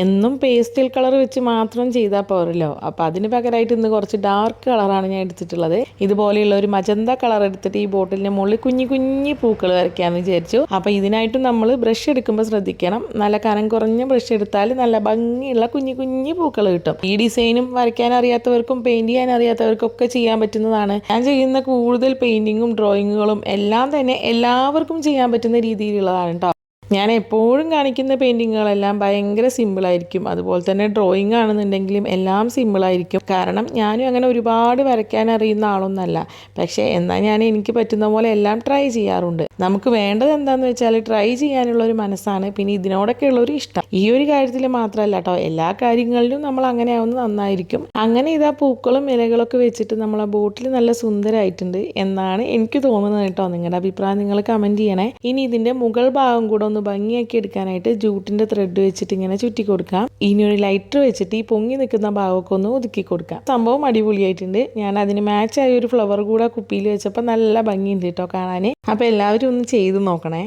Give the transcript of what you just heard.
എന്നും pastel colour വെച്ച് മാത്രം ചെയ്താൽ പോരല്ലോ. അപ്പോൾ അതിന് പകരമായിട്ട് ഇന്ന് കുറച്ച് ഡാർക്ക് കളറാണ് ഞാൻ എടുത്തിട്ടുള്ളത്. ഇതുപോലെയുള്ള ഒരു മജന്ത കളർ എടുത്തിട്ട് ഈ ബോട്ടിലിൻ്റെ മുകളിൽ കുഞ്ഞു കുഞ്ഞു പൂക്കൾ വരയ്ക്കാമെന്ന് വിചാരിച്ചു. അപ്പോൾ ഇതിനായിട്ട് നമ്മൾ ബ്രഷ് എടുക്കുമ്പോൾ ശ്രദ്ധിക്കണം, നല്ല കനം കുറഞ്ഞ ബ്രഷ് എടുത്താൽ നല്ല ഭംഗിയുള്ള കുഞ്ഞു കുഞ്ഞു പൂക്കൾ കിട്ടും. ഈ ഡിസൈനും വരയ്ക്കാൻ അറിയാത്തവർക്കും പെയിന്റ് ചെയ്യാൻ അറിയാത്തവർക്കും ഒക്കെ ചെയ്യാൻ പറ്റുന്നതാണ്. ഞാൻ ചെയ്യുന്ന കൂടുതൽ പെയിന്റിങ്ങും ഡ്രോയിങ്ങുകളും എല്ലാം തന്നെ എല്ലാവർക്കും ചെയ്യാൻ പറ്റുന്ന രീതിയിലുള്ളതാണ് കേട്ടോ. ഞാൻ എപ്പോഴും കാണിക്കുന്ന പെയിൻറ്റിങ്ങുകളെല്ലാം ഭയങ്കര സിമ്പിളായിരിക്കും. അതുപോലെ തന്നെ ഡ്രോയിങ് ആണെന്നുണ്ടെങ്കിലും എല്ലാം സിമ്പിളായിരിക്കും. കാരണം ഞാനും അങ്ങനെ ഒരുപാട് വരയ്ക്കാൻ അറിയുന്ന ആളൊന്നല്ല. പക്ഷേ എന്നാൽ ഞാൻ എനിക്ക് പറ്റുന്ന പോലെ എല്ലാം ട്രൈ ചെയ്യാറുണ്ട്. നമുക്ക് വേണ്ടത് എന്താണെന്ന് വെച്ചാൽ ട്രൈ ചെയ്യാനുള്ള ഒരു മനസ്സാണ്, പിന്നെ ഇതിനോടൊക്കെ ഉള്ളൊരു ഇഷ്ടം. ഈ ഒരു കാര്യത്തിൽ മാത്രമല്ല കേട്ടോ, എല്ലാ കാര്യങ്ങളിലും നമ്മൾ അങ്ങനെ ആവുന്നത് നന്നായിരിക്കും. അങ്ങനെ ഇതാ പൂക്കളും ഇലകളൊക്കെ വെച്ചിട്ട് നമ്മളെ ബോട്ടിൽ നല്ല സുന്ദരമായിട്ടുണ്ട് എന്നാണ് എനിക്ക് തോന്നുന്നത് കേട്ടോ. നിങ്ങളുടെ അഭിപ്രായം നിങ്ങൾ കമൻറ്റ് ചെയ്യണേ. ഇനി ഇതിൻ്റെ മുകൾ ഭാഗം കൂടെ ഒന്ന് ഭംഗിയാക്കി എടുക്കാനായിട്ട് ജൂട്ടിൻ്റെ ത്രെഡ് വെച്ചിട്ട് ഇങ്ങനെ ചുറ്റി കൊടുക്കാം. ഇനി ഒരു ലൈറ്റർ വെച്ചിട്ട് ഈ പൊങ്ങി നിൽക്കുന്ന ഭാഗമൊക്കെ ഒന്ന് ഒതുക്കി കൊടുക്കാം. സംഭവം അടിപൊളിയായിട്ടുണ്ട്. ഞാൻ അതിന് മാച്ചായ ഒരു ഫ്ലവർ കൂടെ കുപ്പിയിൽ വെച്ചപ്പോൾ നല്ല ഭംഗിയുണ്ട് കേട്ടോ കാണാൻ. അപ്പോൾ എല്ലാവരും ഒന്ന് ചെയ്ത് നോക്കണേ.